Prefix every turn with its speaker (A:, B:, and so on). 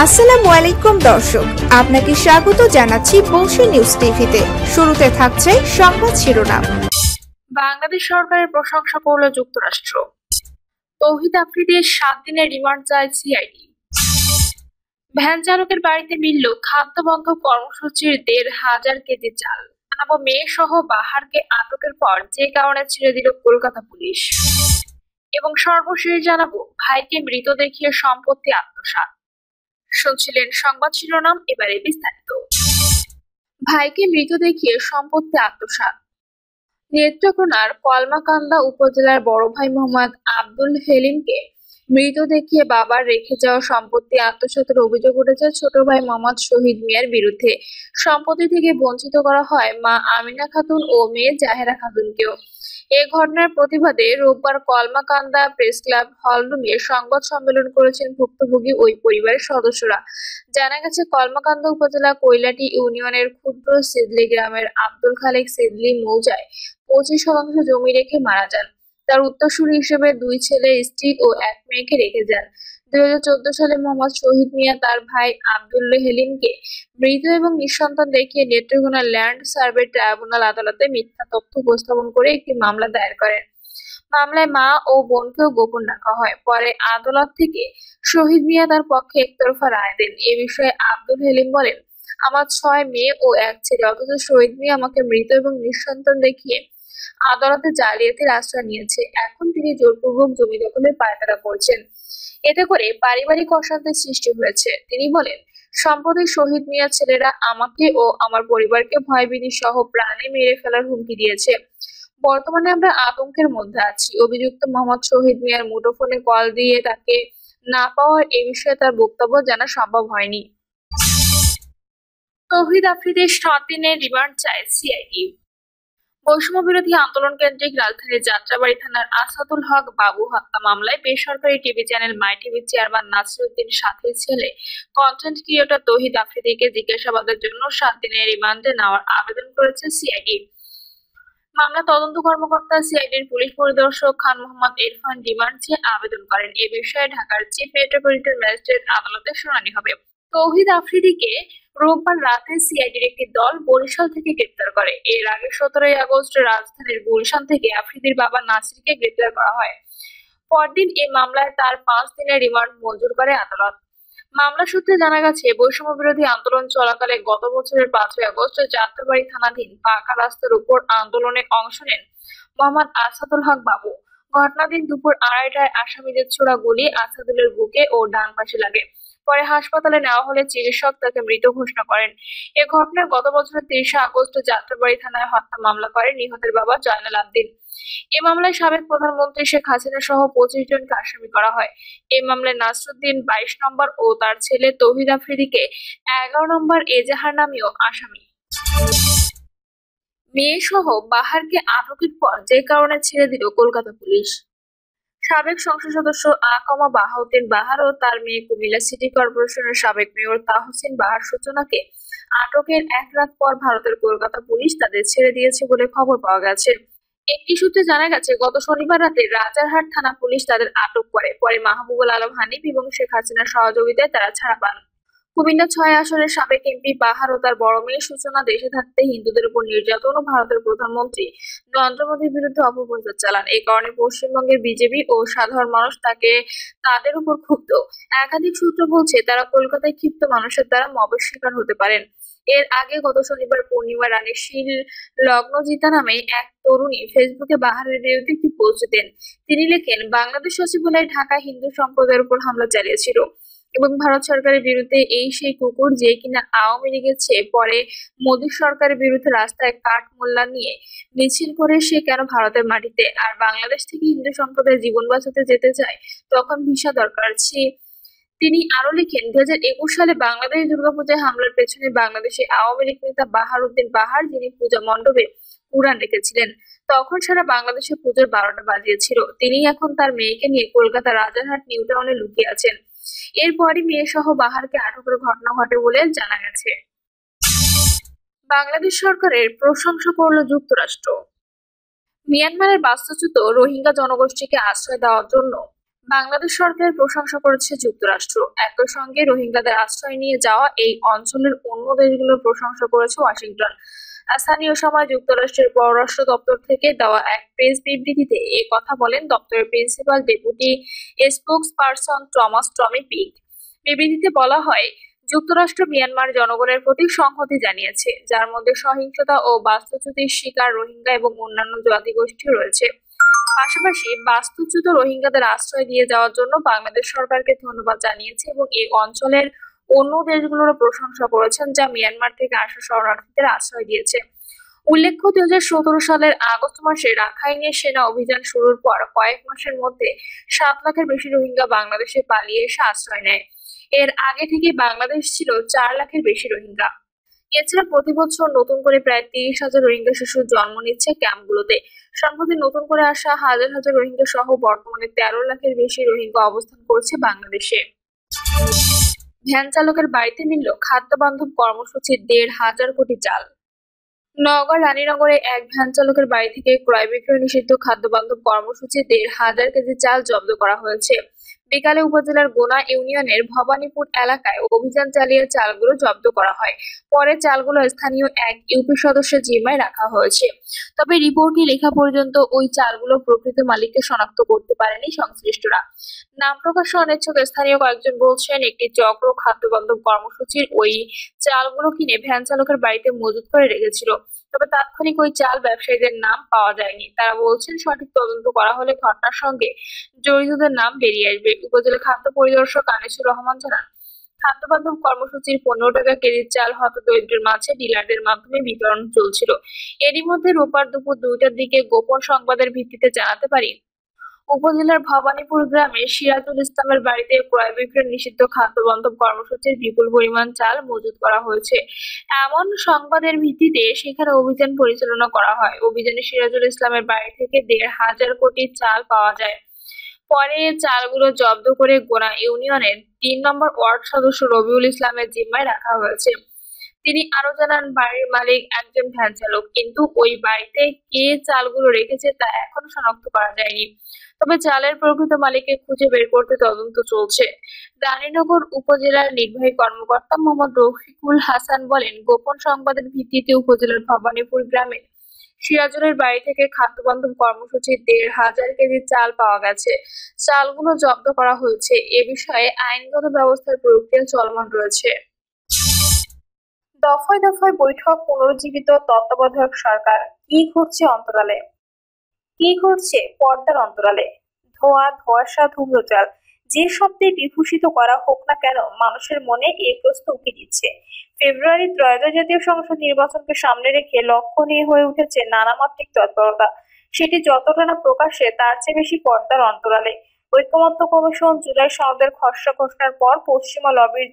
A: আসসালামু আলাইকুম দর্শক, আপনাকে স্বাগত জানাচ্ছি বংশী নিউজ টিভিতে। শুরুতে থাকছে সংবাদ শিরোনাম।
B: বাংলাদেশ সরকারের প্রশংসা করল যুক্তরাষ্ট্র। তৌহিদ আফ্রিদির 7 দিনের রিমান্ড চায় সিআইডি। ভ্যান চালকের বাড়িতে মিলল খাদ্য বন্ধ কর্মসূচির 1,500 কেজি চাল। জানাবো মেয়ে সহ বাহারকে আটকের পর যে কারণে ছেড়ে দিল কলকাতা পুলিশ। এবং সর্বশেষ জানাবো ভাইকে মৃত দেখিয়ে সম্পত্তি আত্মসাৎ। শুনছিলেন সংবাদ শিরোনাম, এবারে বিস্তারিত। ভাইকে মৃত দেখিয়ে সম্পত্তি আত্মসাৎ। নেত্রকোনার কলমাকান্দা উপজেলার বড় ভাই মোহাম্মদ আব্দুল হেলিমকে মৃত দেখিয়ে বাবার রেখে যাওয়া সম্পত্তি আত্মসাতের অভিযোগ উঠেছে ছোট ভাই মোহাম্মদ শহীদ মিয়ার বিরুদ্ধে। সম্পত্তি থেকে বঞ্চিত করা হয় মা আমিনা খাতুন ও মেয়ে জাহেরা খাতুনকেও। এ ঘটনার প্রতিবাদে রোববার কলমাকান্দা প্রেস ক্লাব হলরুমে সংবাদ সম্মেলন করেছেন ভুক্তভোগী ওই পরিবারের সদস্যরা। জানা গেছে, কলমাকান্দা উপজেলা কৈলাটি ইউনিয়নের ক্ষুদ্র সিদলি গ্রামের আব্দুল খালেক সিদলি মৌজায় 25% জমি রেখে মারা যান। তার উত্তরসূরি হিসেবে 2 ছেলে, স্ত্রী ও 1 মেয়েকে রেখে যান। 2014 সালে মোহাম্মদ শহীদ মিয়া তার ভাই আব্দুল হেলিমকে মৃত এবং নিঃসন্তান দেখিয়ে নেত্রকোনা ল্যান্ড সার্ভে ট্রাইব্যুনাল আদালতে মিথ্যা তথ্য উপস্থাপন করে একটি মামলা দায়ের করেন। মামলায় মা ও বোনকেও গোপন রাখা হয়। পরে আদালত থেকে শহীদ মিয়া তার পক্ষে একতরফা রায় দেন। এ বিষয়ে আব্দুল হেলিম বলেন, আমার 6 মেয়ে ও 1 ছেলে, অথচ শহীদ মিয়া আমাকে মৃত এবং নিঃসন্তান দেখিয়ে আদালতে জালিয়াতির আশ্রয় নিয়েছে। এখন তিনি জোরপূর্বক জমি দখলের পায়তারা করছেন। এতে করে পারিবারিক অশান্তির সৃষ্টি হয়েছে। তিনি বলেন, সম্প্রতি শহীদ মিয়া ছেলেরা আমাকে ও আমার পরিবারকে ভয়ভীতি সহ প্রাণে মেরে ফেলার হুমকি দিয়েছে। বর্তমানে আমরা আতঙ্কের মধ্যে আছি। অভিযুক্ত মোহাম্মদ শহীদ মিয়ার মুঠোফোনে কল দিয়ে তাকে না পাওয়ার এ বিষয়ে তার বক্তব্য জানা সম্ভব হয়নি। তৌহিদ আফ্রিদির 7 দিনের রিমান্ড চায় সিআইডি। বৈষম্য বিরোধী আন্দোলন কেন্দ্রিক রাজধানীর যাত্রাবাড়ি থানার আসাদুল হক বাবু হত্যা মামলায় বেসরকারি টিভি চ্যানেল মাই টিভির চেয়ারম্যান নাসিরউদ্দিন সাথীর ছেলে কন্টেন্ট ক্রিয়েটর তৌহিদ আফ্রিদিকে জিজ্ঞাসাবাদের জন্য 7 দিনের রিমান্ডে নেওয়ার আবেদন করেছে সিআইডি। মামলা তদন্ত কর্মকর্তা সিআইডির পুলিশ পরিদর্শক খান মোহাম্মদ ইরফান রিমান্ড চেয়ে আবেদন করেন। এ বিষয়ে ঢাকার চিফ মেট্রোপলিটন ম্যাজিস্ট্রেট আদালতে শুনানি হবে। তৌহিদ আফ্রিদিকে রোববার রাতে সিআইডির একটি দল বরিশাল থেকে গ্রেপ্তার করে। এর আগে 17 আগস্ট রাজধানীর গুলশান থেকে আফ্রিদির বাবা নাসিরকে গ্রেপ্তার করা হয়। পরদিন এই মামলায় তার 5 দিনের রিমান্ড মঞ্জুর করে আদালত। মামলা সূত্রে জানা গেছে, বৈষম্য বিরোধী আন্দোলন চলাকালে গত বছরের 5 আগস্ট যাত্রাবাড়ি থানাধীন পাকা রাস্তার উপর আন্দোলনে অংশ নেন মোহাম্মদ আসাদুল হক বাবু। ঘটনার দিন দুপুর 2:30টায় আসামিদের ছোড়া গুলি আসাদুলের বুকে ও ডান পাশে লাগে। পরে হাসপাতালে নেওয়া হলে চিকিৎসক তাকে মৃত ঘোষণা করেন। এ ঘটনায় গত বছরের 30 আগস্ট যাত্রাবাড়ি থানায় হত্যা মামলা করে নিহতের বাবা জয়নাল আবদিন। এ মামলায় সাবেক প্রধানমন্ত্রী শেখ হাসিনা সহ 25 জনকে আসামি করা হয়। এই মামলায় নাসিরউদ্দিন 22 নম্বর ও তার ছেলে তৌহিদ আফ্রিদিকে 11 নম্বর এজাহার নামীয় আসামি। মেয়ে সহ বাহারকে আটকের পর যে কারণে ছেড়ে দিল কলকাতা পুলিশ। সাবেক সংসদ সদস্য আকমা বাহাউদ্দিন বাহার ও তার মেয়ে কুমিল্লা সিটি কর্পোরেশনের সাবেক মেয়র তাহসিন বাহার সূচনাকে আটকের 1 রাত পর ভারতের কলকাতা পুলিশ তাদের ছেড়ে দিয়েছে বলে খবর পাওয়া গেছে। একটি সূত্রে জানা গেছে, গত শনিবার রাতে রাজারহাট থানা পুলিশ তাদের আটক করে। পরে মাহবুবুল আলম হানিফ এবং শেখ হাসিনার সহযোগিতায় তারা ছাড়া পান। কুমিল্লা 6 আসনের সাবেক এমপি বাহার ও তার বড় মেয়ে সূচনা দেশে থাকতে হিন্দুদের উপর নির্যাতন ও ভারতের প্রধানমন্ত্রী নরেন্দ্র মোদীর বিরুদ্ধে অপপ্রচার চালান। এই কারণে পশ্চিমবঙ্গের বিজেপি ও সাধারণ মানুষ তাদের উপর ক্ষুব্ধ। একাধিক সূত্র বলছে, তারা কলকাতায় ক্ষিপ্ত মানুষের দ্বারা মবের শিকার হতে পারেন। এর আগে গত শনিবার পূর্ণিমা রানীর শিল লগ্নজিতা নামে এক তরুণী ফেসবুকে বাহারের বিরুদ্ধে একটি পোস্ট দেন। তিনি লেখেন, বাংলাদেশ সচিবালয় ঢাকায় হিন্দু সম্প্রদায়ের উপর হামলা চালিয়েছিল এবং ভারত সরকারের বিরুদ্ধে এই সেই কুকুর যে কিনা আওয়ামী লীগের চেয়ে পরে মোদী সরকারের বিরুদ্ধে রাস্তায় কাঠ মোল্লা নিয়ে মিছিল করে সে কেন ভারতের মাটিতে, আর বাংলাদেশ থেকে হিন্দু সম্প্রদায় জীবন বাঁচাতে যেতে চায় তখন ভিসা দরকার। তিনি আরো লিখেন, 2021 সালে বাংলাদেশ দুর্গাপূজায় হামলার পেছনে বাংলাদেশে আওয়ামী লীগ নেতা বাহার উদ্দিন বাহার, যিনি পূজা মণ্ডপে কুরআন রেখেছিলেন। তখন সারা বাংলাদেশে পুজোর 12টা বাজিয়েছিল। তিনি এখন তার মেয়েকে নিয়ে কলকাতা রাজারহাট নিউ টাউনে লুকিয়ে আছেন। এরপরই মেয়ে সহ বাহারকে আটকের ঘটনা ঘটে বলে জানা গেছে। বাংলাদেশ সরকারের প্রশংসা করল যুক্তরাষ্ট্র। মিয়ানমারের বাস্তুচ্যুত রোহিঙ্গা জনগোষ্ঠীকে আশ্রয় দেওয়ার জন্য বাংলাদেশ সরকারের প্রশংসা করেছে যুক্তরাষ্ট্র। একই সঙ্গে রোহিঙ্গাদের আশ্রয় নিয়ে যাওয়া এই অঞ্চলের অন্য দেশগুলোর প্রশংসা করেছে ওয়াশিংটন। স্থানীয় সময় যুক্তরাষ্ট্রের পররাষ্ট্র দপ্তর থেকে দেওয়া এক প্রেস বিবৃতিতে এ কথা বলেন দপ্তরের প্রিন্সিপাল ডেপুটি স্পোকসপারসন টমাস টমি পিক। বিবৃতিতে বলা হয়, যুক্তরাষ্ট্র মিয়ানমার জনগণের প্রতি সংহতি জানিয়েছে, যার মধ্যে সহিংসতা ও বাস্তুচ্যুতির শিকার রোহিঙ্গা এবং অন্যান্য জাতিগোষ্ঠী রয়েছে। পাশাপাশি বাস্তুচ্যুত রোহিঙ্গাদের আশ্রয় দিয়ে যাওয়ার জন্য বাংলাদেশ সরকারকে ধন্যবাদ জানিয়েছে এবং এই অঞ্চলের অন্য দেশগুলোরও প্রশংসা করেছেন, যা মিয়ানমার থেকে আসা শরণার্থীদের আশ্রয় দিয়েছে। উল্লেখ্য, 2017 সালের আগস্ট মাসে রাখাইনে সেনা অভিযান শুরুর পর কয়েক মাসের মধ্যে 7 লাখের বেশি রোহিঙ্গা বাংলাদেশে পালিয়ে এসে আশ্রয় নেয়। এর আগে থেকে বাংলাদেশ ছিল 4 লাখের বেশি রোহিঙ্গা। এছাড়া প্রতি বছর নতুন করে প্রায় 30,000 রোহিঙ্গা শিশু জন্ম নিচ্ছে ক্যাম্পগুলোতে। সম্প্রতি নতুন করে আসা হাজার হাজার রোহিঙ্গা সহ বর্তমানে 13 লাখের বেশি রোহিঙ্গা অবস্থান করছে বাংলাদেশে। ভ্যান চালকের বাড়িতে মিলল খাদ্য বান্ধব কর্মসূচির 1,500 কোটি চাল। নওগাঁ রানীনগরে এক ভ্যান চালকের বাড়ি থেকে ক্রয় বিক্রয় নিষিদ্ধ খাদ্য বান্ধব কর্মসূচি 1,500 কেজি চাল জব্দ করা হয়েছে। বিকালে উপজেলার গোনা ইউনিয়নের ভবানীপুর এলাকায় অভিযান চালিয়ে চালগুলো জব্দ করা হয়। পরে চালগুলো স্থানীয় এক ইউপি সদস্যের জিম্মায় রাখা হয়েছে। তবে রিপোর্টে লেখা পর্যন্ত ওই চালগুলো প্রকৃত মালিককে শনাক্ত করতে পারেনি সংশ্লিষ্টরা। নাম প্রকাশে অনিচ্ছুক স্থানীয় কয়েকজন বলছেন, একটি চক্র খাদ্য বান্ধব কর্মসূচির ওই চালগুলো কিনে ভ্যান চালকের বাড়িতে মজুত করে রেখেছিল। তবে তাৎক্ষণিক ওই চাল ব্যবসায়ীদের নাম পাওয়া যায়নি। তারা বলছেন, সঠিক তদন্ত করা হলে ঘটনার সঙ্গে জড়িতদের নাম বেরিয়ে আসবে। উপজেলা খাদ্য পরিদর্শক আনিসুর রহমান জানান, খাদ্য বান্ধব কর্মসূচির 15 টাকা কেজির চাল হতদরিদ্রের মাঝে ডিলারদের মাধ্যমে বিতরণ চলছিল। এরই মধ্যে রোববার দুপুর 2টার দিকে গোপন সংবাদের ভিত্তিতে জানাতে পারি, উপজেলার ভবানীপুর গ্রামে সিরাজুল ইসলামের বাড়িতে ক্রয় বিক্রয় নিষিদ্ধ খাদ্য বান্ধব কর্মসূচির বিপুল পরিমাণ চাল মজুত করা হয়েছে। এমন সংবাদের ভিত্তিতে সেখানে অভিযান পরিচালনা করা হয়। অভিযানে সিরাজুল ইসলামের বাড়ি থেকে 1,500 কোটি চাল পাওয়া যায়। পরে চালগুলো জব্দ করে গোনা ইউনিয়নের 3 নম্বর ওয়ার্ড সদস্য রবিউল ইসলামের জিম্মায় রাখা হয়েছে। তিনি আরো জানান, বাড়ির মালিক একজন ভ্যান চালক, কিন্তু ওই বাড়িতে কে চালগুলো রেখেছে তা এখনো শনাক্ত করা যায়নি। তবে চালের প্রকৃত মালিককে খুঁজে বের করতে তদন্ত চলছে। রানীনগর উপজেলার নির্বাহী কর্মকর্তা মোহাম্মদ রফিকুল হাসান বলেন, গোপন সংবাদের ভিত্তিতে উপজেলার ভবানীপুর গ্রামে সিরাজুলের বাড়ি থেকে খাদ্য বান্ধব কর্মসূচির 1,500 কেজি চাল পাওয়া গেছে। চালগুলো জব্দ করা হয়েছে। এ বিষয়ে আইনগত ব্যবস্থার প্রক্রিয়া চলমান রয়েছে। দফায় দফায় বৈঠক পুনরুজ্জীবিত তত্ত্বাবধায়ক সরকার। কি ঘটছে অন্তরালে? কি ঘটছে পর্দার অন্তরালে? ধোঁয়া, ধোঁয়াশা, ধূম্রজাল যে শব্দে বিভূষিত করা হোক না কেন, মানুষের মনে এই প্রশ্ন উঠে দিচ্ছে। ফেব্রুয়ারি ত্রয়োদশ জাতীয় সংসদ নির্বাচনকে সামনে রেখে লক্ষণীয় হয়ে উঠেছে নানামাত্রিক তৎপরতা। সেটি যতটা না প্রকাশ্যে, তার চেয়ে বেশি পর্দার অন্তরালে। ঐকমত্য কমিশন জুলাই সনদের খসড়া ঘোষণার পর পশ্চিমা লবির